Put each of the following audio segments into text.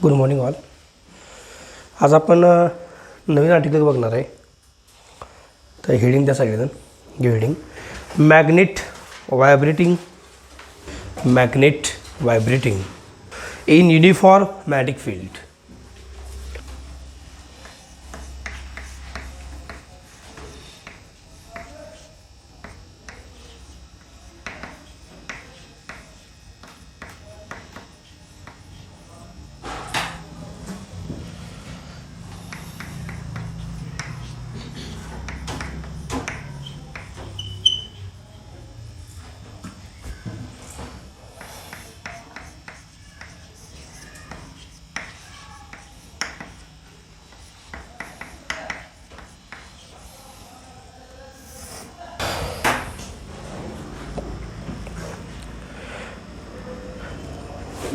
Good morning all. आज आपण नवीन article बघणार आहे. तर हेडिंग त्या सगळेजण घे heading. Magnet vibrating in uniform magnetic field.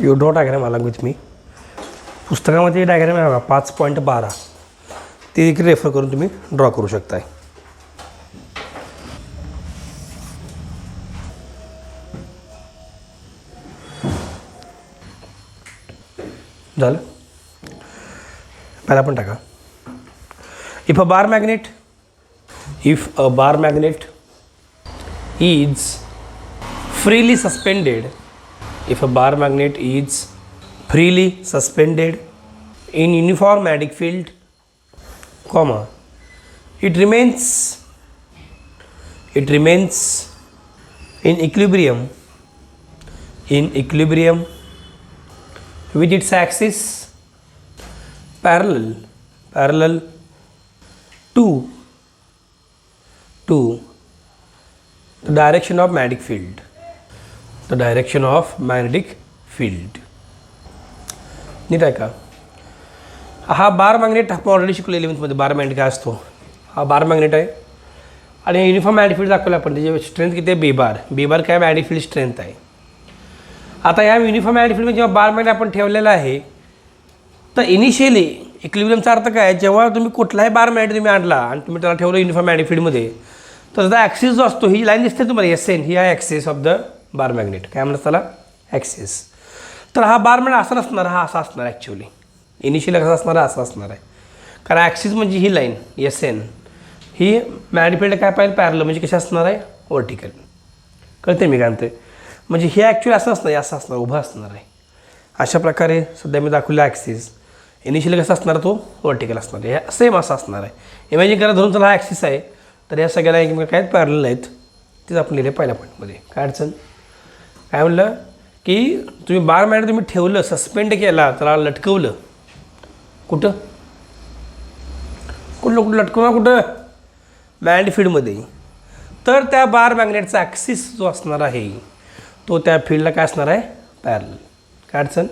You draw diagram along with me. पुस्तकामध्ये डायग्राम आहे बघा 5.12. ते देखील रेफर करून तुम्ही ड्रॉ करू शकताय. झालं. पहिला पण टाका. If a bar magnet is freely suspended in uniform magnetic field, comma, it remains in equilibrium with its axis parallel to the direction of magnetic field. नीट आहे का? हा बार मॅग्नेट आपण ऑलरेडी शिकलो 11th बार मॅग्नेट काय असतो. हा बार मॅग्नेट आहे आणि युनिफॉर्म मॅग्नेटिक फील्ड दाखवलं आपण. त्याची स्ट्रेंथ किती आहे? बेबार काय मॅग्नेटिक फील्ड स्ट्रेंथ आहे. आता या युनिफॉर्म मॅग्नेटिक फील्डमध्ये जेव्हा बार मॅग्नेट आपण ठेवलेला आहे तर इनिशियली इक्विलिब्रियमचा अर्थ काय? जेव्हा तुम्ही कुठलाही बार मॅग्नेट तुम्ही आणला आणि तुम्ही त्याला ठेवलं युनिफॉर्म मॅग्नेटिक फील्डमध्ये तर त्याचा ॲक्सिस जो असतो, ही लाईन दिसते तुम्हाला SN, ही आहे axis of the bar magnet. काय म्हणतात त्याला? ॲक्सिस. तर हा बार मॅग्नेट असा नसणार, हा असा असणार. ॲक्च्युअली इनिशियली कसा असणार? असा असणार आहे. कारण ॲक्सिस म्हणजे ही लाईन SN, ही मॅग्नेटिक फील्ड काय पाहिजे? पॅरलल, म्हणजे कशी असणार आहे? व्हर्टिकल. कळते मी काय म्हणते? म्हणजे हे ॲक्च्युअली असं असणार, असं असणार, उभं असणार आहे. अशा प्रकारे सध्या मी दाखवलं ॲक्सिस. इनिशियली कसा असणार? तो व्हर्टिकल असणार आहे. हे सेम असं असणार आहे. इमॅजिन करा धरून चला हा ॲक्सिस आहे, तर या सगळ्याला एकमेकांना काय पॅरलल आहेत. तेच आपण लिहिले पहिल्या पॉईंटमध्ये. काय अडचण? काय म्हणलं की तुम्ही बार मॅग्नेट तुम्ही ठेवलं, सस्पेंड केला, त्याला लटकवलं. कुठं लटकवणार? कुठं? मॅग्नेटिक फील्डमध्ये. तर त्या बार मॅग्नेटचा ॲक्सिस जो असणार आहे तो त्या फील्डला काय असणार आहे? पॅरलल. काय अडचण?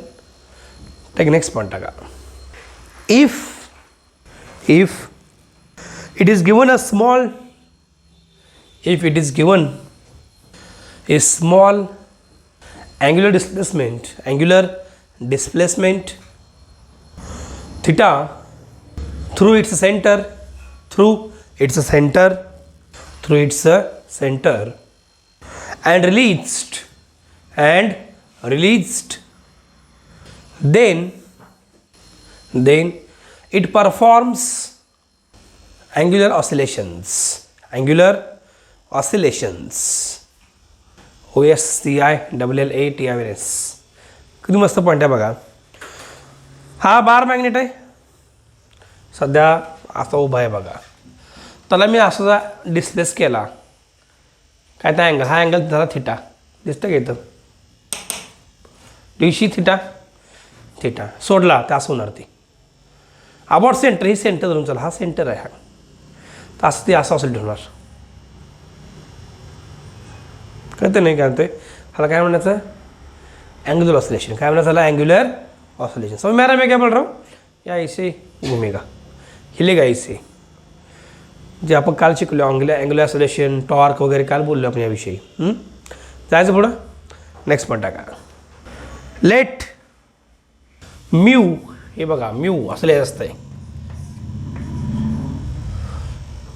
टेक नेक्स्ट पॉईंट टाका. If it is given a small angular displacement theta through its center and released then it performs angular oscillations. OSCILLATIONS. किती मस्त पॉईंट आहे बघा. हा बार मॅग्नेट आहे, सध्या असा उभा आहे बघा. त्याला मी असा डिस्प्लेस केला. काय त्या अँगल? हा अँगल झाला थिटा. दिसतं का इथं? दिवशी थिटा सोडला तर असं होणार. ती अबाउट सेंटर, ही सेंटर धरून चला, हा सेंटर आहे. हा तर असं ते असं असेल ठेवणार. कळतं नाही? काय म्हणते ह्याला? काय म्हणायचं? Angular oscillation. काय म्हणायचं ह्याला? Angular oscillation. समझ में आ रहा है मैं क्या बोल रहा हूँ? या ऐसे घूमेगा, हिलेगा ऐसे. जे आपण काल शिकलो अँग्युलर ऑसिलेशन, टॉर्क वगैरे काल बोललो आपण याविषयी. जायचं पुढं. नेक्स्ट पॉईंट टाका. लेट म्यू, हे बघा म्यू असं लिहायचं असतंय.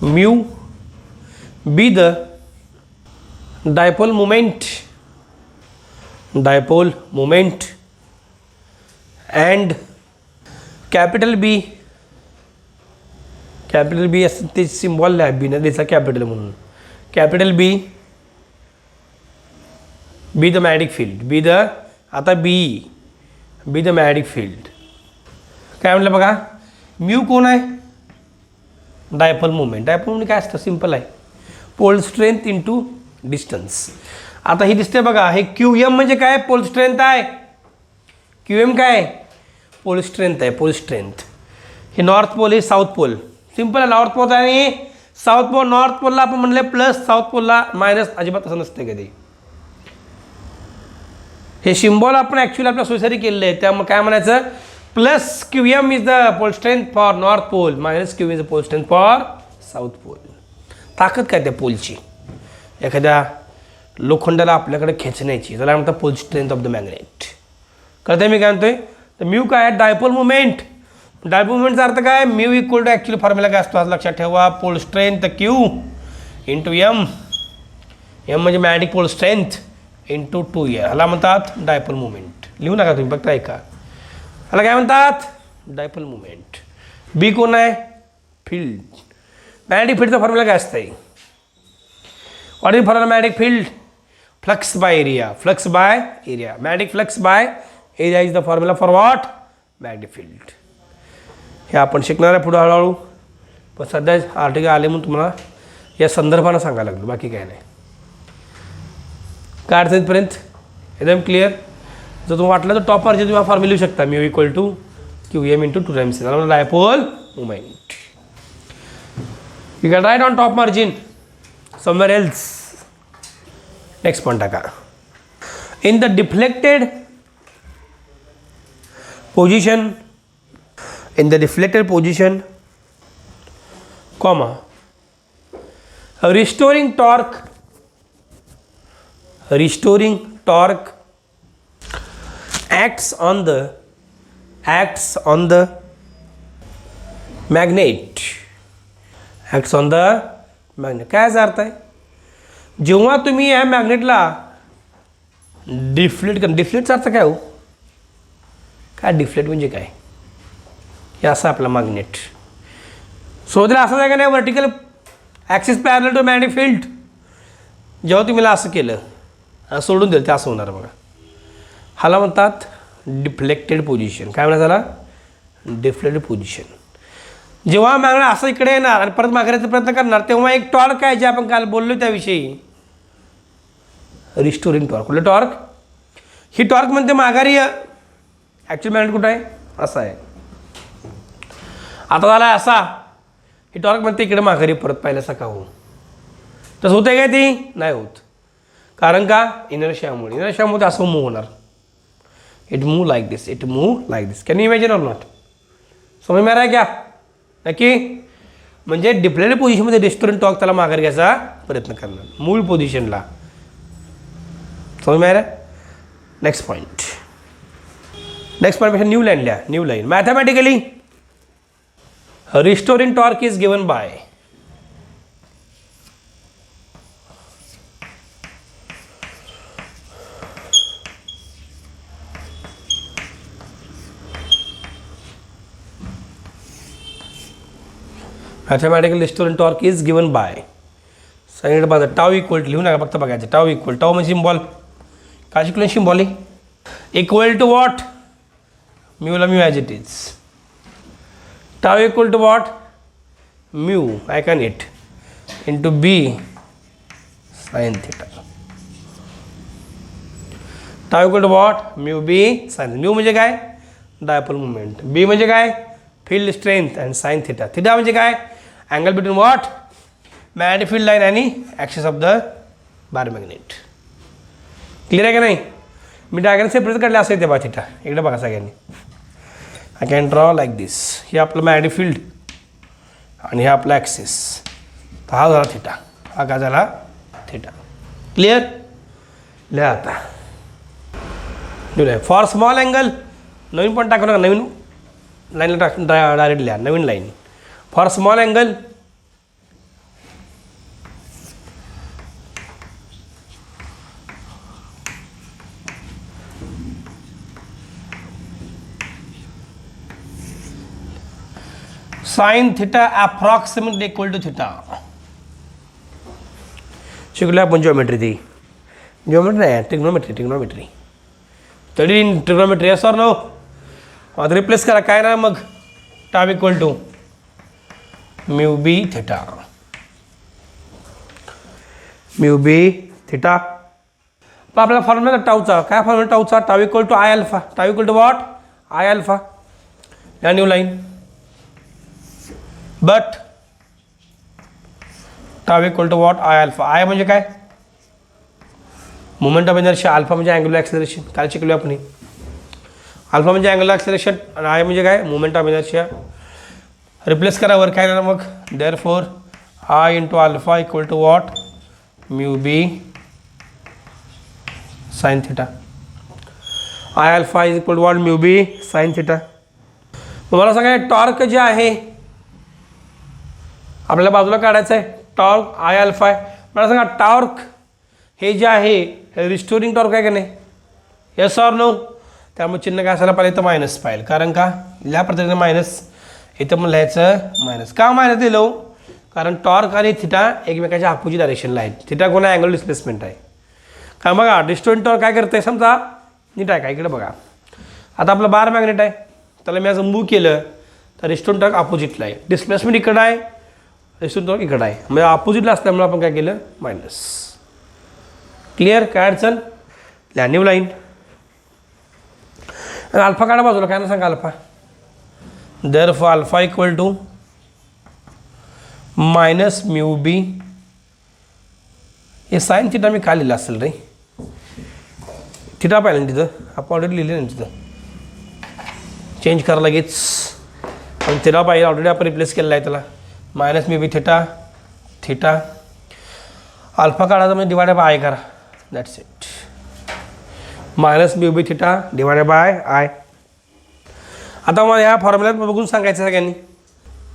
Mu B the dipole moment and capital B असं ते सिम्बॉल आहे बी ना त्याचा कॅपिटल म्हणून. Capital B the magnetic field आता बी द मॅग्नेटिक फील्ड. काय म्हटलं बघा, म्यू कोण आहे? Dipole movement. डायपोल मुवमेंट काय असतं? सिम्पल आहे, पोल स्ट्रेंथ इंटू डिस्टन्स. आता ही दिसते बघा, हे क्यू एम म्हणजे काय? पोल स्ट्रेंथ आहे. क्यू एम काय? पोल स्ट्रेंथ आहे, पोल स्ट्रेंथ. हे नॉर्थ पोल, हे साऊथ पोल. सिम्पल आहे, नॉर्थ पोल आणि साऊथ पोल. नॉर्थ पोलला आपण म्हणले प्लस, साऊथ पोलला मायनस. अजिबात असं नसते कधी. हे सिम्बॉल आपण ॲक्च्युअली आपल्या सोयीसाठी केलेलं आहे. त्यामुळे काय म्हणायचं? Plus Q M is the pole strength for north pole, minus Q is the pole strength for south pole. ताकद काय त्या पोलची? एखाद्या लोखंडाला आपल्याकडे खेचण्याची, त्याला म्हणतात pole strength of the magnet. कळतंय मी काय म्हणतोय? तर म्यू काय आहे? Dipole movement. डायपोल मुवमेंटचा अर्थ काय? Mu equal to actually formula काय असतो? आज लक्षात ठेवा, pole strength Q into M. M म्हणजे मॅग्नेटिक पोल स्ट्रेंथ इंटू 2 ह्याला म्हणतात डायपोल मुवमेंट. लिहू नका तुम्ही, फक्त ऐका. ह्याला काय म्हणतात? Dipole movement. बी कोण आहे? फील्ड. मॅग्नेटिक फील्डचा फॉर्म्युला काय असतं? What is formula magnetic field? Flux by area. Flux by area. Magnetic flux by area is the formula for what? Magnetic field. हे आपण शिकणार आहे पुढे हळूहळू, पण सध्या आर्टिकल आले म्हणून तुम्हाला या संदर्भानं सांगायला लागलं, बाकी काय नाही. काय अडचण इथपर्यंत एकदम क्लिअर. जर तुम्हाला वाटलं तर टॉप मार्जिन तुम्ही फॉर्म्युला लिहू शकता, mu equal to Q M into 2 times dipole movement. You can write on top margin somewhere else. Next point टाका. In the deflected position, in the deflected position, comma, restoring torque acts on the magnet. काय याचा अर्थ आहे? जेव्हा तुम्ही या मॅग्नेटला डिफ्लेक्टचा अर्थ काय हो? काय डिफ्लेक्ट म्हणजे काय? हे असं आपलं मॅग्नेट. सो त्याला असं आहे का नाही? Vertical axis parallel to magnetic field. जेव्हा तुम्ही असं केलं, सोडून दिलं, ते असं होणार बघा. ह्याला म्हणतात डिफ्लेक्टेड पोझिशन. काय म्हणतात त्याला? Deflected position. जेव्हा मॅग्नेट असं इकडे येणार आणि परत माघारायचा प्रयत्न करणार, तेव्हा एक टॉर्क आहे जे आपण काल बोललो त्याविषयी, रिस्टोरिंग टॉर्क. कुठलं टॉर्क? ही टॉर्क म्हणते माघारी. ॲक्च्युअल मॅग्नेट कुठं आहे? असं आहे. आता झाला असा, ही टॉर्क म्हणते इकडे माघारी परत पाहिल्यासा का हो? तसं होतं काय? ती नाही होत. कारण का? इनर्शियामुळे असं मूव्ह होणार. It move like this, can you imagine or not? समज में आ रहा है क्या? नक्की. म्हणजे डिफ्लेक्टेड पोझिशनमध्ये रिस्टोरिंग टॉर्क त्याला माघारी घ्यायचा प्रयत्न करणार मूळ पोझिशनला. समज में आ रहा है? नेक्स्ट पॉईंट पेक्षा न्यू लाईन लिहा. New line. Mathematically restoring torque is given by mathematical restoring torque is given by सांगितलं बघा टाऊ इक्वल लिहू नका, फक्त बघायचं टाऊ इक्वल. टाऊ म्हणजे सिम्बॉल. काय शिकलो? Symbol equal to what? म्यूला mu as it is. Tau equal to what? Mu, I can it, into B sin theta. Tau equal to what? Mu B sin. Mu म्हणजे काय? Dipole movement. B म्हणजे काय? Field strength and sine theta. Theta म्हणजे काय? Angle between what? Magnetic field line आणि axis of the bar magnet. Clear आहे का नाही? मी डायग्राम सेपरेट काढले असं येते बा थिटा. इकडे बघा सगळ्यांनी. आय कॅन ड्रॉ लाईक दिस. हे आपलं मॅग्नेटिक फील्ड आणि हे आपला ॲक्सिस. तर हा झाला थिटा, हा काय झाला? थिटा. क्लिअर? लिहा आता. फॉर स्मॉल अँगल नवीन पण टाकू नका, नवीन लाईनला डायरेक्ट लिहा, नवीन line. For small angle sine theta approximately equal to theta. शिकलो आपण जिओमेट्री. ती जिओमेट्री नाही, ट्रिग्नोमेट्री. तरी in trigonometry yes or no. आता रिप्लेस करा काय ना मग tau equal to mu B theta. Mu B theta. पण आपल्याला फॉर्म्युला टाऊचा काय फॉर्म्युला टाऊचा tau equal to I alpha. Tau equal to what I alpha. या new line. But tau equal to what I alpha. I म्हणजे काय moment of inertia. Alpha म्हणजे angular acceleration. काय शिकलो आपण. अल्फा म्हणजे अँग्युलर ॲक्सेलरेशन आणि आय म्हणजे काय मोमेंट ऑफ इनर्शिया. रिप्लेस करा वर काय ना मग. Therefore I into alpha equal to what mu B sine theta. I alpha is equal to what mu B sine theta. मग मला सांगा टॉर्क जे आहे आपल्याला बाजूला काढायचं आहे. टॉर्क आय अल्फा आहे. मला सांगा टॉर्क हे जे आहे हे रिस्टोरिंग टॉर्क आहे का नाही. Yes or no. त्यामुळे चिन्ह काय असायला पाहिजे तर मायनस पाहिजे. कारण का या पद्धतीने मायनस इथं पण लिहायचं मायनस. का मायनस दिलं कारण टॉर्क आणि थिटा एकमेकाच्या अपोजिट डायरेक्शनला आहेत. थिटा कोणा अँगल डिस्प्लेसमेंट आहे. कारण बघा डिस्टोरिंग टॉर्क काय करतं आहे समजा नीट आहे का इकडे बघा. आता आपलं बार मॅग्नेट आहे त्याला मी असं मूव्ह केलं तर रिस्टोरिंग टॉर्क अपोजिटला आहे. डिस्प्लेसमेंट इकडं आहे रिस्टोरिंग टॉर्क इकडं आहे. म्हणजे अपोजिटला असल्यामुळे आपण काय केलं मायनस. क्लिअर. काय अडचण लिहा न्यू लाईन. अल्फा काढा बाजूला काय ना सांगा alpha. Therefore alpha equal to minus mu B. हे साइन थिटा मी काय लिहिलं असेल रे. थिटा पाहिलं ना तिथं आपण ऑलरेडी लिहिले ना तिथं. चेंज करा लगेच पण थिटा पाहिजे ऑलरेडी आपण रिप्लेस केलेला आहे त्याला. Minus mu B theta theta. Alpha काढायचा म्हणजे डिवायडेड बाय आय करा. That's it. Minus mu B theta divided by I. आता मला ह्या फॉर्म्युल्यात बघून सांगायचं सगळ्यांनी.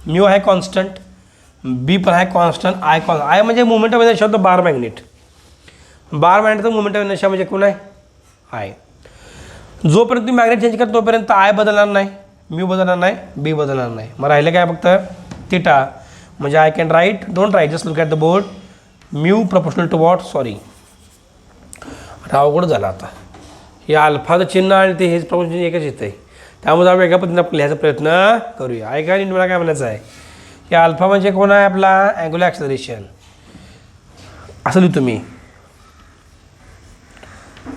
म्यू आहे कॉन्स्टंट बी पण आहे कॉन्स्टंट आय आय म्हणजे मुवमेंट ऑफ इनर्शिया होतं बार मॅग्नेट. बार मॅग्नेटचं मुवमेंट ऑफ इनर्शिया म्हणजे कोण आहे आय. जोपर्यंत तुम्ही मॅग्नेट चेंज करता तोपर्यंत आय बदलणार नाही म्यू बदलणार नाही बी बदलणार नाही. मग राहिलं काय फक्त थिटा. म्हणजे I can write don't write just look at the board mu proportional to what sorry अवघड झालं आता. हे अल्फाचं चिन्ह आणि ते हेच प्रपोर्शन एकच येतं आहे त्यामुळे आपण वेगळ्या पद्धतीने आपण लिहायचा प्रयत्न करूया. ऐका आणि मला काय म्हणायचं आहे की अल्फा म्हणजे कोण आहे आपला अँग्युलर ॲक्सेलरेशन. असं लिहितो मी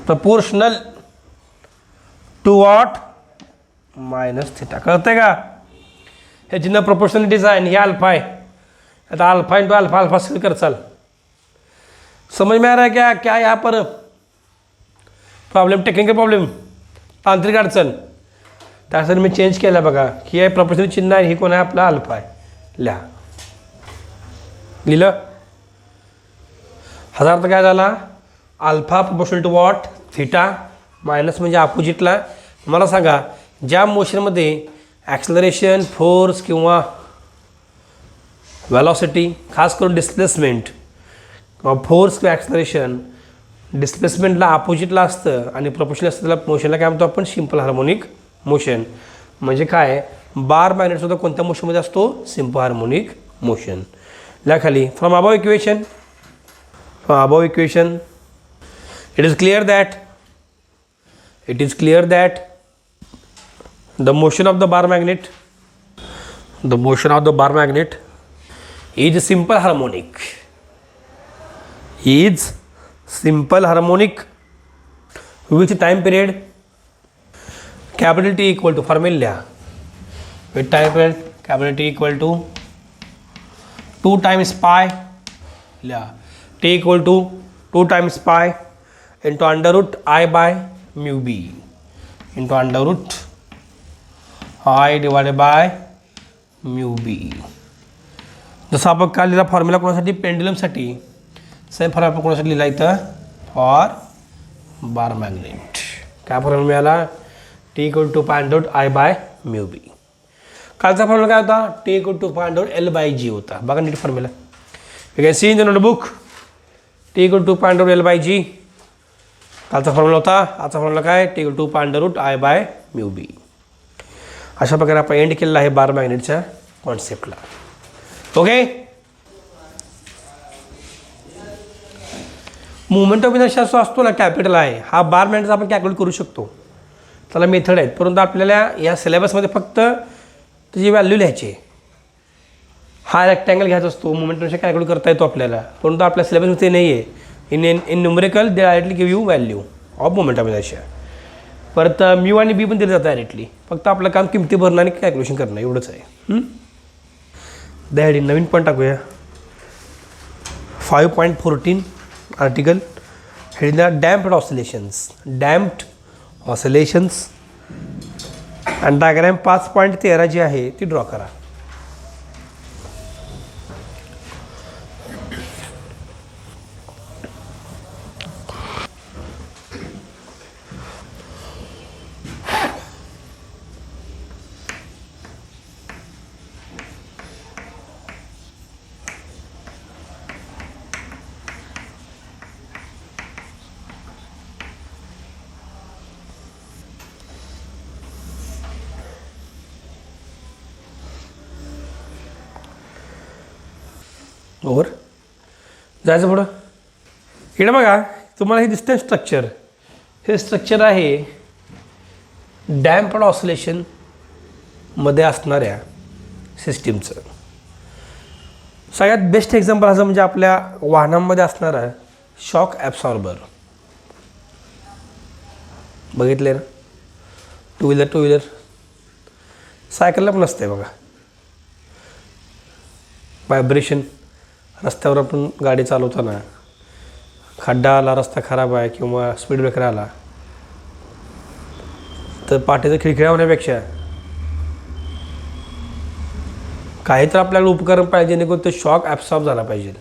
proportional to what minus theta. कळतंय का. हे चिन्ह प्रपोर्शनलिटीचं आहे आणि हे अल्फा आहे. आता alpha into alpha alpha square कर चाल. समझ में आ रहा है क्या क्या यहाँ पर प्रॉब्लेम टेक्निकल प्रॉब्लेम तांत्रिक अडचण. त्यासाठी मी चेंज केलं बघा की हे प्रपोर्शनल चिन्ह आहे. हे कोण आहे आपला अल्फा आहे. लिहा लिहिलं. ह्याचा अर्थ काय झाला alpha proportional to what theta minus म्हणजे अपोजिटला. मला सांगा ज्या मोशनमध्ये ॲक्सलरेशन फोर्स किंवा वेलॉसिटी खास करून डिस्प्लेसमेंट किंवा फोर्स किंवा ॲक्सलरेशन डिस्प्लेसमेंटला अपोजिटला असतं आणि प्रपोर्शनल असतं त्याला मोशनला काय म्हणतो आपण सिम्पल हार्मोनिक मोशन. म्हणजे काय बार मॅग्नेटसुद्धा कोणत्या मोशनमध्ये असतो सिम्पल हार्मोनिक मोशन. खाली from above equation it is clear that the motion of the bar magnet is simple harmonic with time period capital T equal to formula with time period capital T equal to 2 times pi T equal to 2 times pi into under root I by mu b into under root I divided by mu b. जसं आपण काल लिहिला formula कोणासाठी पेंडुलमसाठी same formula आपण कोणासाठी लिहिला इथं for bar magnet. काय फॉर्म्युला मिळाला T equal to pi under I by mu B. कालचा फॉर्म्युला काय होता T equal to pi under L by G होता. बघा नीट formula you can see in the notebook T equal to pi under L by G. कालचा formula होता. आजचा formula काय T equal to pi under root I by mu B. अशा प्रकारे आपण एंड केलेला आहे बार मॅग्नेटच्या कॉन्सेप्टला. ओके. मुवमेंट ऑफ इनर्शिया जो असतो ना कॅपिटल आहे, हा बार मॅग्नेटचा आपण कॅल्क्युलेट करू शकतो. त्याला मेथड आहेत, परंतु आपल्याला या सिलेबसमध्ये फक्त त्याची व्हॅल्यू लिहायची आहे. हा रेक्टँगल घ्यायचा असतो, मुवमेंट ऑफ इनर्शिया कॅल्क्युलेट करता येतो आपल्याला, परंतु आपल्या सिलेबसमध्ये नाही आहे. In numerical they directly give you value of movement of inertia. परत म्यू आणि बी पण दिलं जातं डायरेक्टली. फक्त आपलं काम किमती भरणं आणि कॅल्क्युलेशन करणं एवढंच आहे. दॅडी नवीन पॉईंट टाकूया. 5.14 आर्टिकल हेडिंग डॅम्प्ड ऑसिलेशन्स आणि डायग्राम 5.13 जी आहे ती ड्रॉ करा. ओव्हर जायचं पुढं. इकडे बघा, तुम्हाला हे दिसतं स्ट्रक्चर. हे स्ट्रक्चर आहे डॅम्प्ड ऑसिलेशनमध्ये असणाऱ्या सिस्टीमचं. सगळ्यात बेस्ट एक्झाम्पल असं म्हणजे आपल्या वाहनांमध्ये असणारा शॉक ॲब्सॉर्बर. बघितले ना, टू व्हीलर सायकलला पण असते बघा. व्हायब्रेशन रस्त्यावर आपण गाडी चालवताना खड्डा आला, रस्ता खराब आहे किंवा स्पीड ब्रेकर आला तर पाठीचं खिळखिळा होण्यापेक्षा काही तर आपल्याला उपकरण पाहिजे जेणेकरून तो शॉक ॲब्सॉर्ब झाला पाहिजे.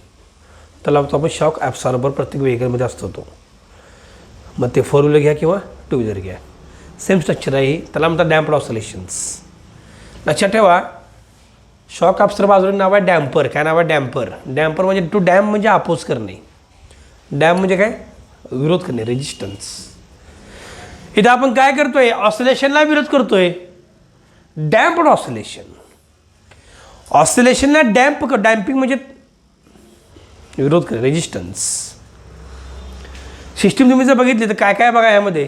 त्याला आपण शॉक ॲब्सॉर्बर प्रत्येक व्हेकलमध्ये असतो तो. मग ते 4 व्हीलर घ्या किंवा 2 व्हीलर घ्या, सेम स्ट्रक्चर आहे. त्याला म्हणतात डॅम्प्ड ऑसिलेशन्स. लक्षात ठेवा, शॉक ॲब्सॉर्बर बाजूला नाव आहे डॅम्पर. काय नाव आहे? डॅम्पर म्हणजे टू डॅम म्हणजे अपोज करणे. डॅम म्हणजे काय? विरोध करणे, रेजिस्टन्स. इथं आपण काय करतोय? ऑसिलेशनला विरोध करतोय. डॅम्प्ड ऑसिलेशनला डॅम्पिंग म्हणजे विरोध करणे, रेजिस्टन्स. सिस्टीम तुम्ही जर बघितली तर काय काय बघा यामध्ये.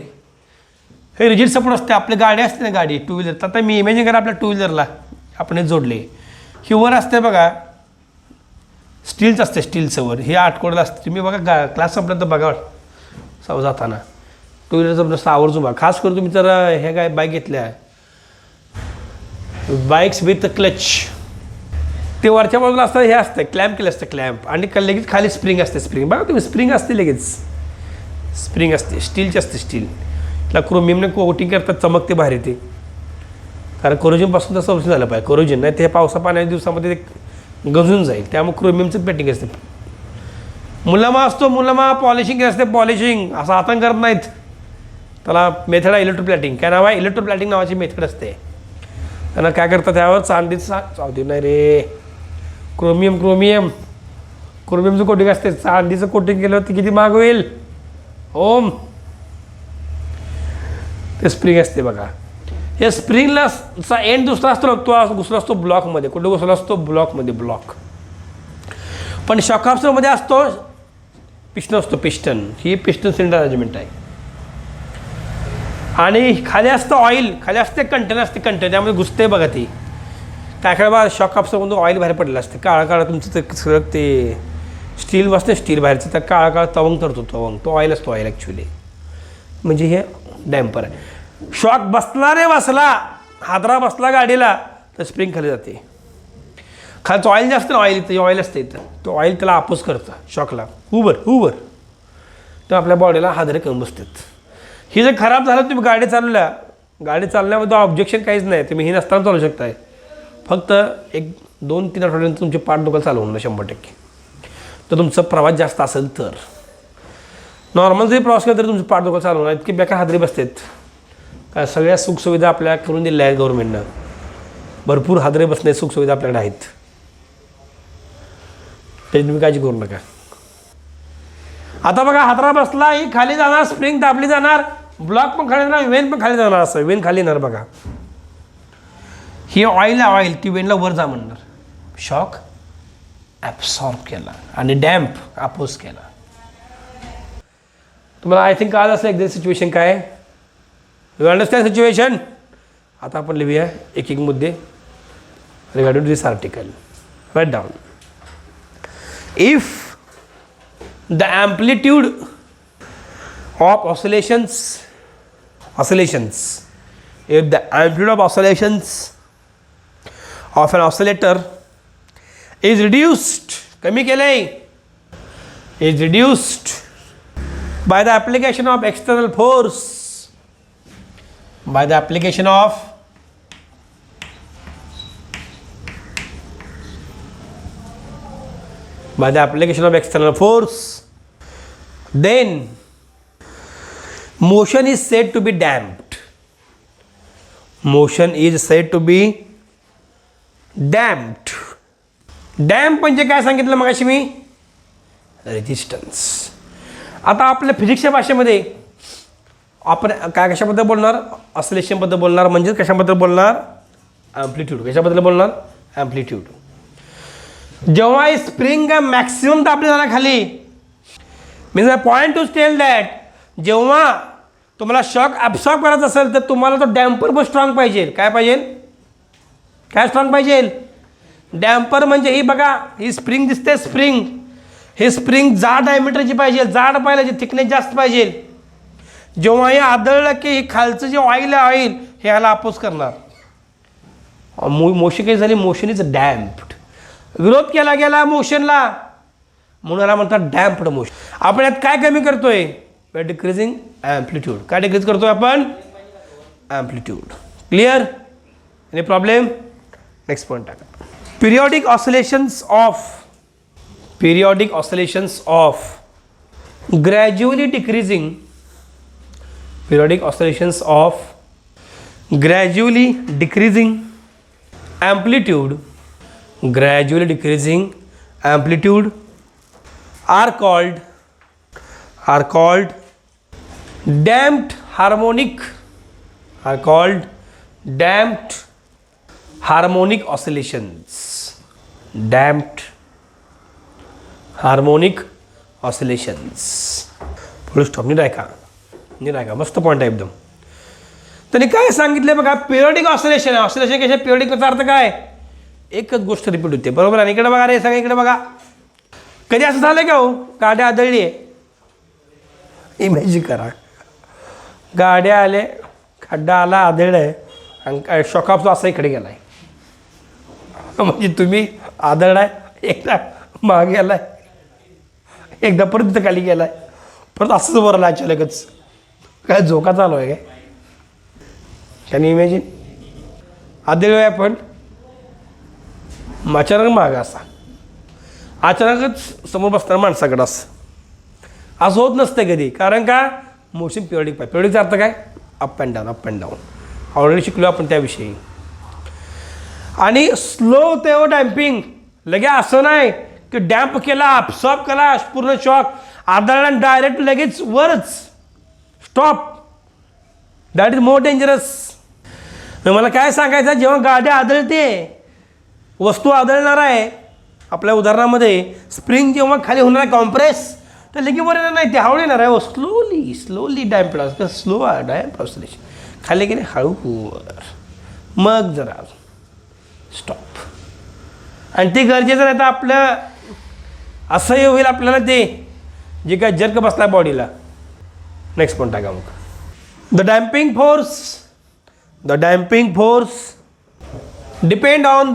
हे रिजिड सपोर्ट असते. आपली गाडी असते ना, गाडी 2 व्हीलर. तर आता मी इमॅजिन करा आपल्या 2 व्हीलरला आपण हे जोडले. ही वर असते बघा, स्टीलचं असते, स्टीलचं वर हे आठकोडलं असते. तुम्ही बघा क्लास संपल्यानंतर बघा जाताना 2 व्हीलरचं जसं आवर्जून बघा. खास करून तुम्ही जर हे काय बाईक घेतल्या, बाईक्स विथ क्लच, ते वरच्या बाजूला असतं, हे असतं क्लॅम्प केलं असतं, क्लॅम्प. आणि लगेच खाली स्प्रिंग असते. स्प्रिंग बघा तुम्ही, स्प्रिंग असते, लगेच स्प्रिंग असते, स्टीलची असते. स्टील त्याला क्रोमियमने कोटिंग करतात, चमकते बाहेर येते. कारण कोरोजनपासून तसं संरक्षण झालं पाहिजे. कोरोजन नाही ते पावसा पाण्याच्या दिवसामध्ये ते गजून जाईल, त्यामुळे क्रोमियमचं पेटिंग असते. मुलामा असतो, मुलामा पॉलिशिंग असते, पॉलिशिंग असं आतंक करत नाहीत. त्याला मेथड आहे इलेक्ट्रोप्लॅटिंग. काय नाव आहे? इलेक्ट्रोप्लॅटिंग नावाची मेथड असते. त्यांना काय करतात, त्यावर चांदीचं नाही रे, क्रोमियमचं कोटिंग असते. चांदीचं कोटिंग केलं तर किती महाग होईल? ओम ते स्प्रिंग असते बघा. या स्प्रिंगला एंड दुसरा असतो, तो घुसला असतो ब्लॉकमध्ये. कुठे घुसला असतो? ब्लॉकमध्ये. ब्लॉक. पण शॉक ॲब्सॉर्बरमध्ये असतो पिस्टन असतो, पिस्टन. ही पिस्टन सिलेंडर अरेंजमेंट आहे. आणि खाली असतं ऑइल, खाली असते कंटेनर असते, कंटेनर त्यामध्ये घुसते बघा. ती काय काय बघा, शॉक ॲब्सॉर्बरमधून ऑइल बाहेर पडलेलं असते. काळा तुमचं ते सगळं ते स्टील बसते, स्टील बाहेरचं, त्या काळा तवंग करतो. तो ऑइल असतो, ऑइल ॲक्च्युली. म्हणजे हे डॅम्पर आहे. शॉक बसला रे, बसला हादरा बसला गाडीला तर स्प्रिंग खाली जाते. खालचं ऑइल जे असतं ना, ऑइल असतं इथं, तो ऑइल त्याला अपोज करतं शॉकला. हुबर तर आपल्या बॉडीला हादरे कमी बसतात. ही जर खराब झालं, तुम्ही गाडी चालण्यामध्ये ऑब्जेक्शन काहीच नाही, तुम्ही ही नसताना चालू शकताय. फक्त 1-2-3 आठवड्यानंतर तुमचे पाठ दुखायला चालू होणार 100%. तर तुमचा प्रवास जास्त असेल तर. नॉर्मल जरी प्रवास केला तरी तुमचं पाठ दुखायला चालू होणार. इतकी बेकार हादरे बसतात. काय सगळ्या सुखसुविधा आपल्याला करून दिल्या आहेत गव्हर्नमेंटनं. भरपूर हादरे बसण्याची सुखसुविधा आपल्याकडे आहेत. त्याची तुम्ही काळजी करू नका. आता बघा, हादरा बसला, ही खाली जाणार, स्प्रिंग दाबली जाणार, ब्लॉक पण खाली जाणार, वेन पण खाली जाणार. असं वेन खाली येणार बघा. ही ऑइल आहे ऑइल, ती वेनला वर जा म्हणणार. शॉक ॲब्सॉर्ब केला आणि डॅम्प अपोज केला. तुम्हाला आय थिंक आज असं एक्झॅक्ट सिच्युएशन काय, यू अंडरस्टँड सिच्युएशन. आता आपण लिहूया एक एक मुद्दे regarding to this article. Write down. If the amplitude of oscillations, if the amplitude of oscillations of an oscillator is reduced, कमी केले, is reduced by the application of external force, by the application of external force, then motion is said to be damped. Motion is said to be damped. Damp म्हणजे काय सांगितलं मगाशी मी, resistance. आता आपल्या फिजिक्सच्या भाषेमध्ये आपण काय कशाबद्दल बोलणार, ऑसिलेशनबद्दल बोलणार. म्हणजे कशाबद्दल बोलणार, ॲम्प्लिट्यूड. कशाबद्दल बोलणार, ॲम्प्लिट्यूड. जेव्हा ही स्प्रिंग मॅक्सिमम दाबली जाणार खाली, means I point to tell that जेव्हा तुम्हाला शॉक ॲब्सॉर्ब करायचा असेल तर तुम्हाला तो डॅम्पर पण स्ट्रॉंग पाहिजे. काय पाहिजे, काय स्ट्रॉंग पाहिजे, डॅम्पर. म्हणजे ही बघा, ही स्प्रिंग दिसते, स्प्रिंग, ही स्प्रिंग जाड डायमीटरची पाहिजे, जाड पाहिजे, थिकनेस जास्त पाहिजे. जेव्हा हे आदळलं की हे खालचं जे ऑइल आहे ऑइल हे ह्याला अपोज करणार. मोशन काही झाली, मोशन इज डॅम्प्ड. विरोध केला गेला मोशनला म्हणून याला म्हणतात डॅम्प्ड मोशन. आपण यात काय कमी करतोय, डिक्रीजिंग ॲम्प्लिट्यूड. काय डिक्रीज करतोय आपण, amplitude. Clear, any problem. Next point टाका. periodic oscillations of gradually decreasing amplitude are called damped harmonic oscillations. Full stop. नीट ऐका, मस्त पॉईंट आहे एकदम. त्यांनी काय सांगितलं बघा, पिरियडिक ऑसिलेशन. ऑसिलेशन कशा, पिरियडिकचा अर्थ काय, एकच गोष्ट रिपीट होते, बरोबर आहे. इकडे बघा रे, सगळं इकडे बघा. कधी असं झालं का हो, गाड्या आदळली आहे, इमॅजिन करा, गाड्या आले, खड्डा आला, आदळ आहे आणि शॉकअप असा इकडे गेला आहे. म्हणजे तुम्ही आदळलाय, एकदा मागे गेलाय, एकदा परत तिथं खाली गेलाय, परत असंच बरं अचानकच. काय झोका चालू आहे काय, कॅन इमॅजिन. आदळलोय आपण, अचानक मागं असा, अचानकच समोर बसताना माणसाकडं असं होत नसतं कधी. कारण का, मोशन पिरियडिक पाहिजे. पिरियडिकचा अर्थ काय, अप अँड डाऊन. ऑलरेडी शिकलो आपण त्याविषयी. आणि स्लो तेव्हा डॅम्पिंग, लगे असं नाही की डॅम्प केला, ॲब्सॉर्ब केला पूर्ण शॉक, आदळला डायरेक्ट लगेच वरच stop. That is more dangerous. मला काय सांगायचं, जेव्हा गाडी आदळते, वस्तू आदळणार आहे, आपल्या उदाहरणामध्ये स्प्रिंग जेव्हा खाली होणार आहे कॉम्प्रेस, तर लगे वर येणार नाही, ते हळू येणार आहे. Slowly damp, slow damp oscillation. खाली गेले हळू वर, मग जरा स्टॉप. आणि ते गरजेचं नाही तर आपलं असह्य होईल आपल्याला, ते जे काय जर्क बसला बॉडीला. नेक्स्ट पॉईंट टाका मग. The damping force depend on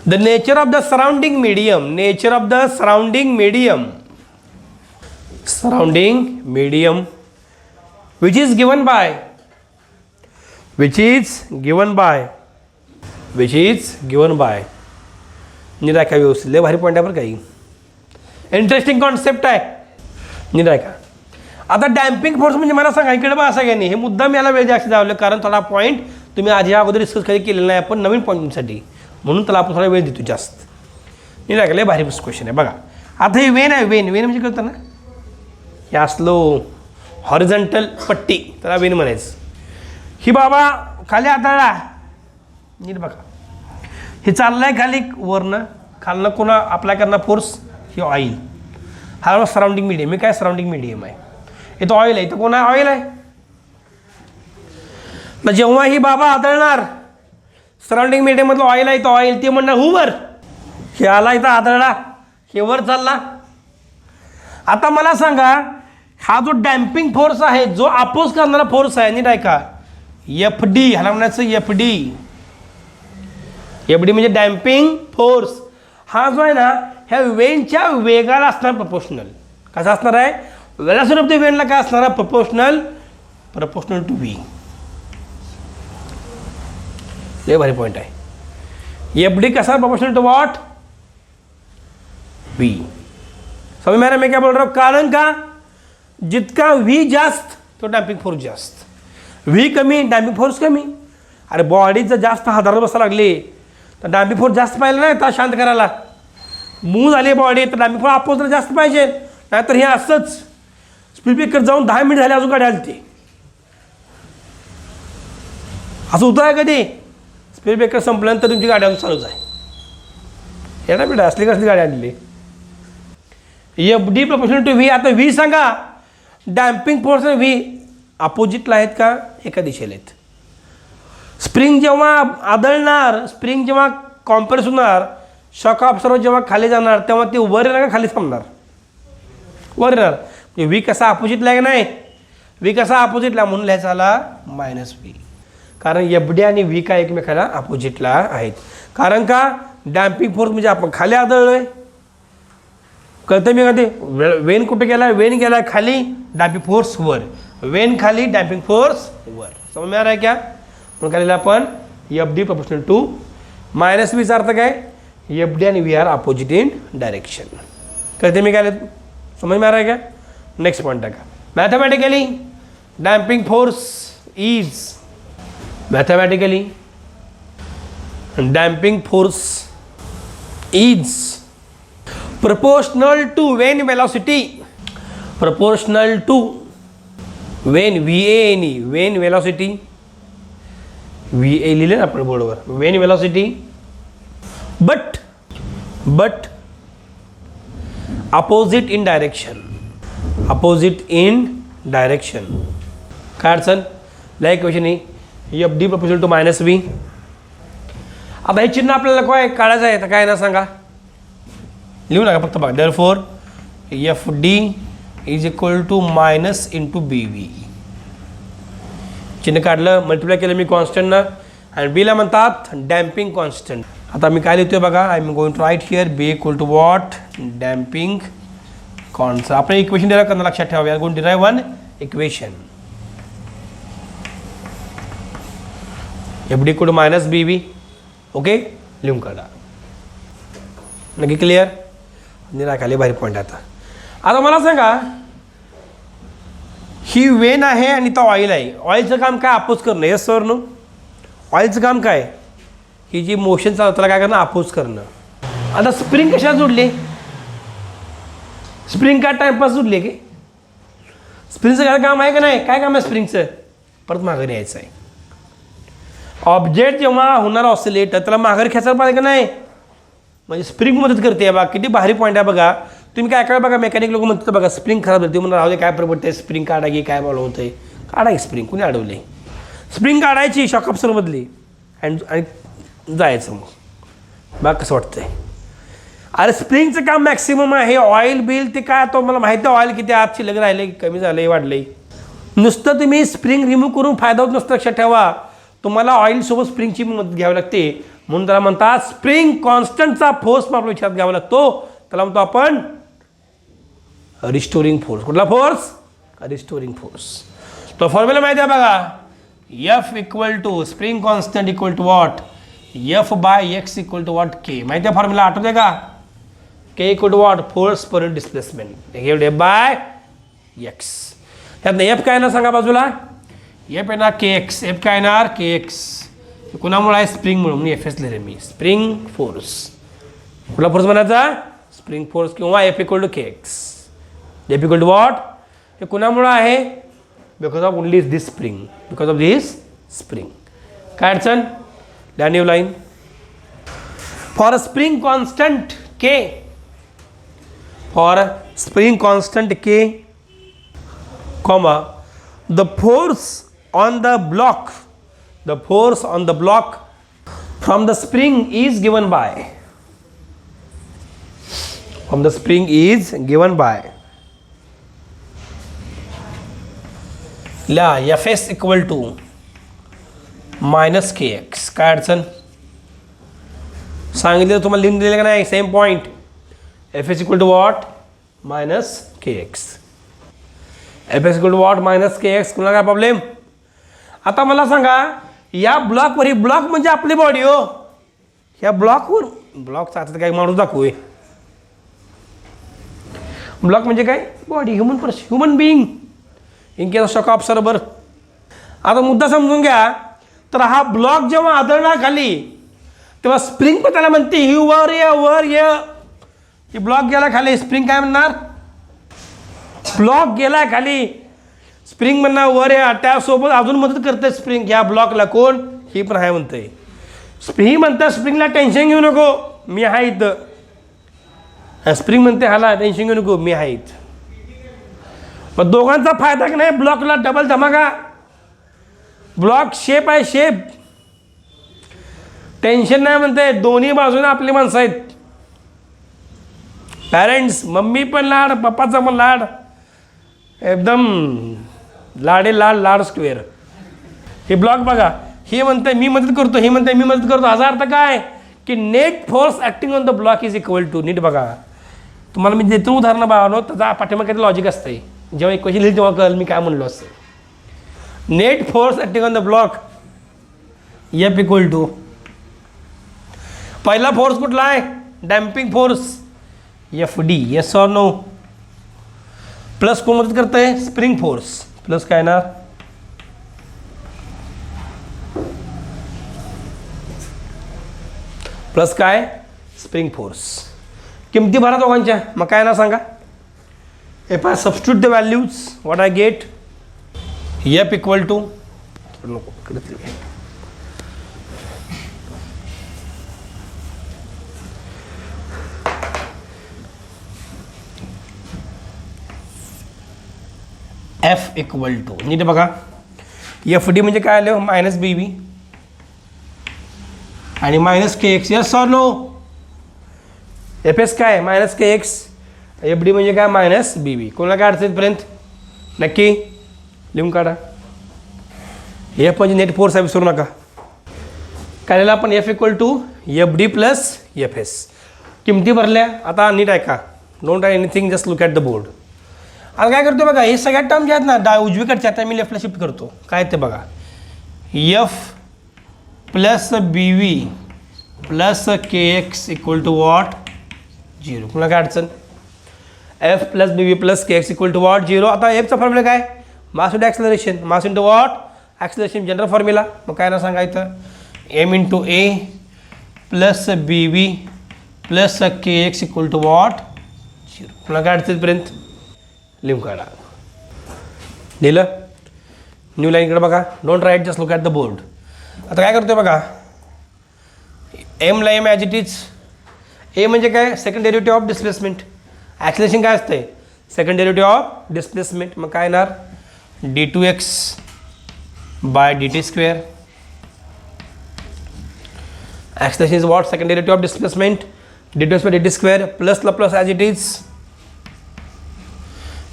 the nature of the surrounding medium which is given by नीट ऐका व्यवस्थित, लय भारी पॉईंट आहे बरं. काही इंटरेस्टिंग कॉन्सेप्ट आहे, नीट ऐका. आता डॅम्पिंग फोर्स म्हणजे मला सांगा, इकडे बघा सगळ्यांनी, हे मुद्दाम याला वेळ जास्त द्यावलं कारण थोडा पॉईंट तुम्ही आधी अगोदर डिस्कस कधी केलेला नाही आपण, नवीन पॉईंटसाठी, म्हणून त्याला आपण थोडा वेळ देतो जास्त. नीट ऐका, लय भारी क्वेश्चन आहे बघा. आता हे वेन आहे, वेन म्हणजे कळतं ना, हे असलो हॉरिझॉन्टल पट्टी, त्याला वेन म्हणायचं. ही बाबा खाली आदळला, नीट बघा, हे चाललंय खाली वरनं, खालनं कोणा अप्लाय करणार फोर्स, ही ऑइल. हा सराउंडिंग मीडियम, मी काय सराउंडिंग मीडियम आहे, इथं ऑइल आहे, इथं कोण आहे, ऑइल आहे. मग जेव्हा ही बाबा आदळणार, सराउंडिंग मीडियममधलं ऑइल आहे, तो ऑइल ते म्हणणार हुवर, हे आला इथं आदळला, हे वर चालला. आता मला सांगा, हा जो डॅम्पिंग फोर्स आहे, जो अपोज करणारा फोर्स आहे, नीट ऐका, एफ डी, ह्याला म्हणायचं एफ डी. एफ डी म्हणजे डॅम्पिंग फोर्स. हा जो आहे ना, ह्या वेनच्या वेगाला असणार प्रपोर्शनल. कसा असणार आहे, वेलासिटी ऑफ द वेनला काय असणार आहे, प्रपोर्शनल टू व्ही. लय भारी पॉईंट आहे. एफ डी कसा प्रपोर्शनल टू वॉट, व्ही. समझ में आ रहा है मैं क्या बोल रहा हूँ. कारण का, जितका व्ही जास्त तो डॅम्पिंग फोर्स जास्त, व्ही कमी डॅम्पिंग फोर्स कमी. अरे बॉडी जर जास्त हाताला बसायला लागली तर डॅम्पिंग फोर्स जास्त पाहिजे नाही, तर शांत करायला मूव झाली बॉडी, तर डॅम्पिंग फोर्स अपोज जास्त पाहिजे. नाहीतर हे असंच स्पीड ब्रेकर जाऊन 10 मिनिट झाले अजून गाडी हलते, असं होतं आहे कधी. स्पीड ब्रेकर संपल्यानंतर तुमची गाडी अजून चालूच आहे. येणार बेटा, असली कसली गाडी आणली. F D proportional to V. आता व्ही सांगा, डॅम्पिंग फोर्स आणि व्ही अपोजिटला आहेत का एका दिशेला आहेत. स्प्रिंग जेव्हा आदळणार, स्प्रिंग जेव्हा कॉम्प्रेस होणार, शॉक ऑब्झर्वर जेव्हा खाली जाणार, तेव्हा ते वर येणार का खाली थांबणार, वर येणार. म्हणजे व्ही कसा अपोजिटला आहे का नाही, व्ही कसा अपोजिटला, म्हणून लिहायचा आला मायनस व्ही. कारण एफ डी आणि व्ही काय एकमेकाला अपोजिटला आहेत. कारण का, डॅम्पिंग फोर्स म्हणजे आपण खाली आदळलोय, कळतं मी कधी. वेन कुठे गेला, वेन गेला खाली, डॅम्पिंग फोर्स वर, वेन खाली, डॅम्पिंग फोर्स वर. समज में आ रहा है क्या. म्हणून काय लिहिलं आपण, F D proportional to minus व्हीचा अर्थ काय, एफ डी आणि V are opposite in direction. कळते मी काय, समज में आ रहा है क्या. नेक्स्ट पॉइंट आहे का, mathematically damping force is, mathematically damping force is proportional to vane velocity, proportional to vane VANE, vane velocity, VA लिहिले ना आपण board, vane velocity, but opposite in direction, opposite in direction. काय अडचण, like question ही F D proportional to minus V. आता हे चिन्ह आपल्याला काय काढायचं आहे, तर काय ना सांगा, लिहू नका फक्त बघा. Therefore F D is equal to minus into B V. चिन्ह काढलं, मल्टिप्लाय केलं मी कॉन्स्टंटनं, आणि बीला म्हणतात डॅम्पिंग कॉन्स्टंट. आता मी काय लिहितोय बघा, I am going to write here B equal to what, damping constant. आपण इक्वेशन दिलं करणार, लक्षात ठेवा, we are going to derive one equation. F D equal to minus B V. Okay, लिहून काढा. नक्की क्लिअर. निराखाली भारी पॉईंट. आता मला सांगा, ही वेन आहे आणि तो ऑइल आहे. ऑइलचं काम काय, अपोज करणं. येस सर नो, ऑइलचं काम काय, ही जी मोशन चालतं त्याला काय करणं, अपोज करणं. आता स्प्रिंग कशाला जोडली, स्प्रिंग काय टाइमपास जोडली की, स्प्रिंगचं काय काम आहे का नाही, काय काम आहे स्प्रिंगचं, परत माघारी यायचं आहे. ऑब्जेक्ट जेव्हा होणार ऑसिलेट त्याला माघारी खेचायला पाहिजे का नाही, म्हणजे स्प्रिंग मदत करते. बघा किती भारी पॉईंट आहे बघा. तुम्ही काय काय बघा, मेकॅनिक लोक म्हणतात बघा स्प्रिंग खराब झाली, म्हणून राहू दे, काय परवडते स्प्रिंग काढा की, काय बोल होतंय, काढा स्प्रिंग. कुणी अडवले, स्प्रिंग काढायची शॉक ऑब्झर्वरमधली आणि जायचं. मग बघा कसं वाटतंय. अरे स्प्रिंगचं काम मॅक्सिमम आहे. ऑइल बिल ते काय, तो मला माहिती आहे ऑइल किती आत शिल्लक राहिले, कमी झाले, वाढले. नुसतं तुम्ही स्प्रिंग रिमूव्ह करून फायदा होत नसतं, लक्षात ठेवा. तुम्हाला ऑइलसोबत स्प्रिंगची मदत घ्यावी लागते. म्हणून त्याला म्हणतात स्प्रिंग कॉन्स्टंटचा फोर्स आपल्या विचारात घ्यावा लागतो. त्याला म्हणतो आपण रिस्टोरिंग फोर्स. कुठला फोर्स, रिस्टोरिंग फोर्स. तो फॉर्म्युला माहिती आहे बघा, F equal to spring constant equal to what, F by X equal to what K. माहिती आहे फॉर्म्युला, आठवते का. K equal to what, force per displacement, F by X. त्यात एफ काय ना सांगा बाजूला, एफ येणार के एक्स. एफ काय येणार के एक्स. कुणामुळे आहे, स्प्रिंगमुळे, म्हणून एफ एस लिहिले मी, स्प्रिंग फोर्स. कुठला फोर्स म्हणायचा, स्प्रिंग फोर्स, किंवा F equal to K X. F equal to what, हे कुणामुळे आहे, because of only this spring, because of this spring. काय अडचण? द्या new line. For a spring constant K, for spring constant K, comma, the force on the block, the force on the block from the spring is given by, from the spring is given by, ला Fs equal to minus kx. काय अडचण? सांगितलं तुम्हाला लिहून दिलेलं का नाही? Same point. Fs equal to what? minus kx. Fs equal to what? minus kx. कुणाला काय प्रॉब्लेम? आता मला सांगा, या ब्लॉकवर, ही ब्लॉक म्हणजे आपली बॉडी हो. या ब्लॉकवर, ब्लॉकचा आता काय माणूस दाखवूय. ब्लॉक म्हणजे काय? Body, human being in case of shock observer. आता मुद्दा समजून घ्या. तर हा ब्लॉक जेव्हा आदळणार खाली, तेव्हा स्प्रिंग पण त्याला म्हणते ही वर ये. ही ब्लॉक गेला खाली, स्प्रिंग काय म्हणणार? ब्लॉक गेला खाली, स्प्रिंग म्हणणार वर या. त्यासोबत अजून मदत करते स्प्रिंग ह्या ब्लॉकला. कोण? ही पण आहे म्हणते. ही म्हणते स्प्रिंगला टेन्शन घेऊ नको, मी आहे इथं. स्प्रिंग म्हणते हाला टेन्शन घेऊ नको, मी आहे इथं. मग दोघांचा फायदा की नाही? ब्लॉकला डबल धमाका. ब्लॉक शेप आहे, शेप. टेन्शन नाही म्हणते. दोन्ही बाजूने आपली माणसं आहेत. पॅरेंट्स, मम्मी पण लाड, पप्पाचा पण लाड, एकदम लाडे लाड, लाड स्क्वेअर. हे ब्लॉक बघा, हे म्हणते मी मदत करतो, हे म्हणते मी मदत करतो. याचा अर्थ काय? की net force acting on the block is equal to, नीट बघा तुम्हाला मी देतो उदाहरणं बाळांनो, त्याचा पाठीमागे काही लॉजिक असते. जेव्हा एक क्वेश्चन लिहिलं तेव्हा कळलं मी काय म्हणलो असतं. Net force acting on the block F equal to, पहिला फोर्स कुठला आहे? Damping force FD. Yes or no? Plus कोण मदत करत आहे? Spring force. प्लस काय ना? प्लस काय? Spring force. किमती भरा दोघांच्या. मग काय ना सांगा? If I substitute the values, what I get? F equal to, F equal to, नीट बघा, FD म्हणजे काय आलं? मायनस BB आणि minus KX. Yes or no? Fs काय? Minus KX. FD म्हणजे काय? Minus BB. कोणाला काय अडचण इथपर्यंत? नक्की लिहून काढा. F म्हणजे नेट फोर्स आहे, विसरू नका. काढलेला आपण F equal to FD plus Fs. किमती भरल्या. आता नीट ऐका, don't write anything, just look at the board. आता काय करतो बघा, हे सगळ्या टर्म जे आहेत ना उजवीकडच्या, त्या मी लेफ्टला शिफ्ट करतो. काय ते बघा, F plus BV plus KX equal to what? 0. कुणाला काय अडचण? F plus BV plus KX equal to what? 0. आता Fचा फॉर्म्युला काय? Mass into acceleration. Mass into what? Acceleration. General formula. मग काय ना सांगायचं? M into A plus BV plus KX equal to what? 0. कुणाला काय अडचणपर्यंत? लिहून काढा. लिहिलं? न्यू लाईनकडे बघा. Don't write, just look at the board. आता काय करतोय बघा, एमला M as it is. A म्हणजे काय? Second derivative of displacement. Acceleration काय असते? Second derivative of displacement. मग काय येणार? d2x by dt square. Acceleration is what? Second derivative of displacement. d2x by dt square प्लसला plus as it is.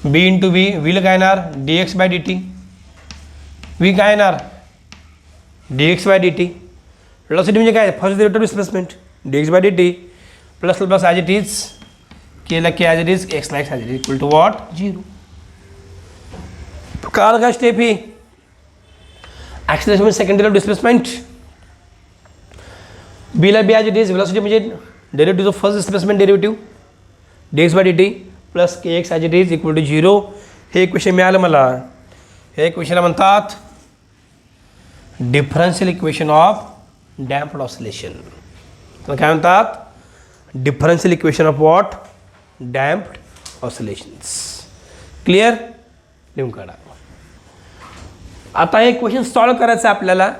b into v, व्हीला काय येणार? dx by dt. v काय येणार? dx by dt. वेलोसिटी म्हणजे काय? First derivative displacement. dx by dt plus plus as it is, केला की as it is, X likes as it is equal to what? 0. काल काय स्टेप ही? Acceleration म्हणजे सेकंड डेरिव्हेटिव्ह डिस्प्लेसमेंट. बीला B as it is, velocity म्हणजे derivative of first displacement derivative dx by dt plus KX as it is equal to 0. हे equation मिळालं मला. हे इक्वेशनला म्हणतात differential equation of damped oscillation. तर काय म्हणतात? Differential equation of what? Damped oscillations. Clear? लिहून काढा. आता हे क्वेश्चन सॉल्व करायचं आहे आपल्याला,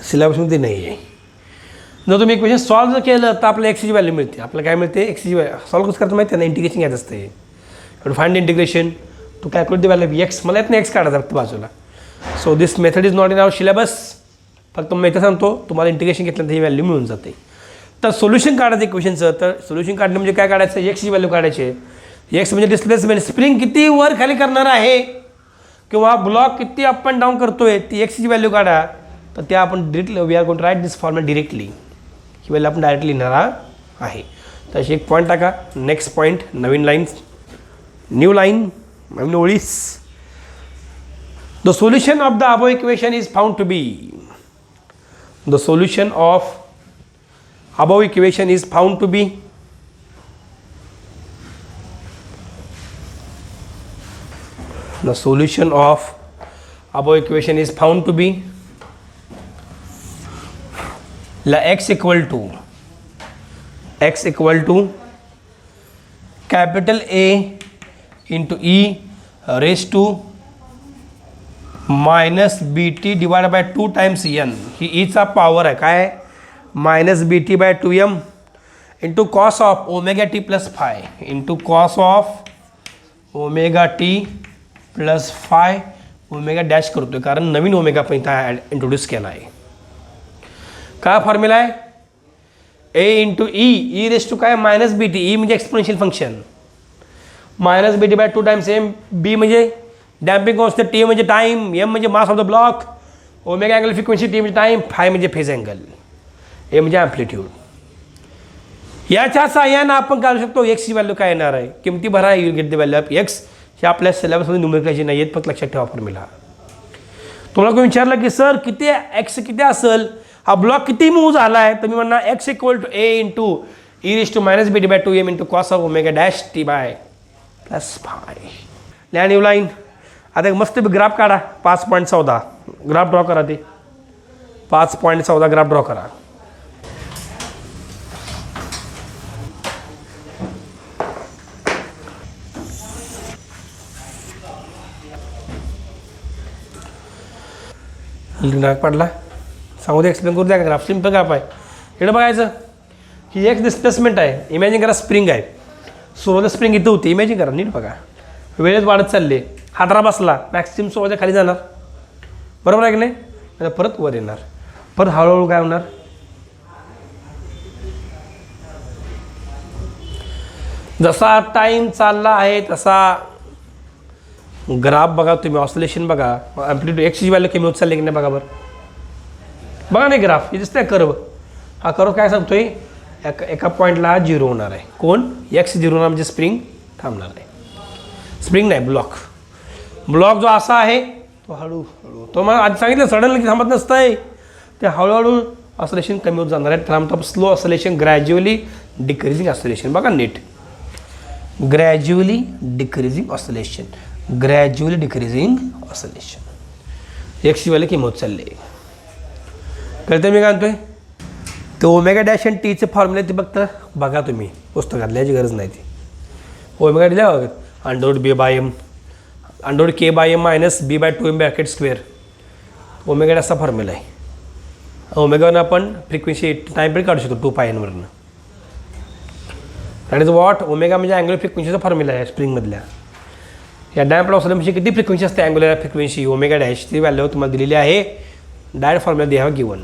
सिलेबसमध्ये नाही आहे. जर तुम्ही क्वेश्चन सॉल्व जर केलं तर आपल्याला एक्सची व्हॅल्यू मिळते. आपल्याला काय मिळते? एक्सची व्हॅल्यू. सॉल्व कसं करायचं माहिती आहे ना, इंटिग्रेशन घ्यायचं असते. To find integration to calculate the value of X. मला येत नाही एक्स काढायचा फक्त बाजूला. So this method is not in our syllabus. फक्त मेथड सांगतो, तुम्हाला इंटिग्रेशन घेतल्यानंतर ही व्हॅल्यू मिळून जाते. तर सोल्युशन काढायचं इक्वेशनचं. तर सोल्युशन काढणं म्हणजे काय काढायचं? एक्सची व्हॅल्यू काढायची. एक्स म्हणजे डिस्प्लेसमेंट, स्प्रिंग किती वर खाली करणार आहे किंवा ब्लॉक किती अप अँड डाऊन करतोय, ती एक्सची व्हॅल्यू काढा. तर त्या आपण directly we are going to write this format directly. ही व्हॅल्यू आपण डायरेक्टली लिहिणार आहे. तर अशी एक पॉईंट टाका. नेक्स्ट पॉईंट, नवीन लाईन, न्यू लाईन, नवीन ओळीस. The solution of the above equation is found to be. The solution of above equation is found to be the solution of above equation is found to be la x equal to capital A into e raised to minus bt divided by 2 times n. ही e चा power आहे काय? Minus B T by 2m into cos of omega T plus phi into cos of omega T plus phi omega dash करतोय कारण नवीन omega पण इथं introduce केला आहे. काय फॉर्म्युला आहे? A into E, E raise to काय? Minus B T. ई म्हणजे exponential function, minus B T by 2 times M. B म्हणजे डॅम्पिंग कॉन्स्टंट, टी म्हणजे टाईम, एम म्हणजे mass of the block, omega angle frequency, T म्हणजे time, phi म्हणजे phase angle, A म्हणजे amplitude. याच्या साहाय्यानं आपण काढू शकतो एक्सची व्हॅल्यू काय येणार आहे. किमती भरा, you get the value of x. हे आपल्या सिलेबसमध्ये न्यूमेरिकलची नाही आहेत, फक्त लक्षात ठेवा फॉर्म्युला. तुम्हाला कोणी विचारलं की सर किती एक्स किती असेल, हा ब्लॉक किती मूव्ह झाला आहे, तर मी म्हणणार X equal to A into E raise to minus B T by 2m into cos of omega dash T by plus phi. New line. आता एक मस्त ग्राफ काढा. 5.14 ग्राफ ड्रॉ करा. ते 5.14 ग्राफ ड्रॉ करा. ग्राफ पडला, सांगू दे, एक्सप्लेन करू द्या. ग्राफ सिम्पल ग्राफ आहे. इकडे बघायचं ही एक डिस्प्लेसमेंट आहे. इमॅजिन करा स्प्रिंग आहे. सुरुवातीला स्प्रिंग इथं होती. इमॅजिन करा, नीट बघा. वेळेत वाढत चालले, हादरा बसला, मॅक्सिमम सुरुवातीला खाली जाणार, बरोबर आहे की नाही? परत वर येणार, परत हळूहळू काय होणार? जसा टाईम चालला आहे तसा ग्राफ बघा तुम्ही, ऑसिलेशन बघा, ॲम्प्लिट्यूड एक्सची व्हॅल्यू कमी होत चालली की नाही बघा बरं. बघा नाही ग्राफ, हे दिसतंय कर्व. हा कर्व काय सांगतोय? एका पॉईंटला हा 0 होणार आहे. कोण? एक्स 0 होणार म्हणजे स्प्रिंग थांबणार आहे. स्प्रिंग नाही, ब्लॉक. ब्लॉक जो असा आहे तो हळूहळू, तो मला आधी सांगितलं सडनली थांबत नसतंय, ते हळूहळू ऑसिलेशन कमी होत जाणार आहे. थांबतो slow oscillation, gradually decreasing oscillation. बघा नीट, gradually decreasing oscillation, gradually decreasing oscillation. एक्सची व्हॅल्यू कमी होत चालली आहे. कळतं मी काय म्हणतोय? तो ओमेगा डॅश आणि टीचे फॉर्म्युले ते फक्त बघा तुम्ही, पुस्तकात लिहायची गरज नाही. ती ओमेगा दिल्या बघा, underroot B by M, underroot K by M minus B by 2m bracket square. Omega डॅशचा फॉर्म्युला आहे. ओमेगानं आपण फ्रिक्वेन्सी टाईम पिरियड काढू शकतो 2πn वरनं. That is what? ओमेगा म्हणजे अँग्युलर फ्रिक्वेन्सीचा फॉर्म्युला आहे स्प्रिंगमधल्या. या डॅम्प ऑसिलेशनची किती फ्रिक्वेन्सी असते अँग्युलर फ्रिक्वेन्सी ओमेगा डॅश, ती व्हॅल्यू तुम्हाला दिलेली आहे. Direct formula they have given.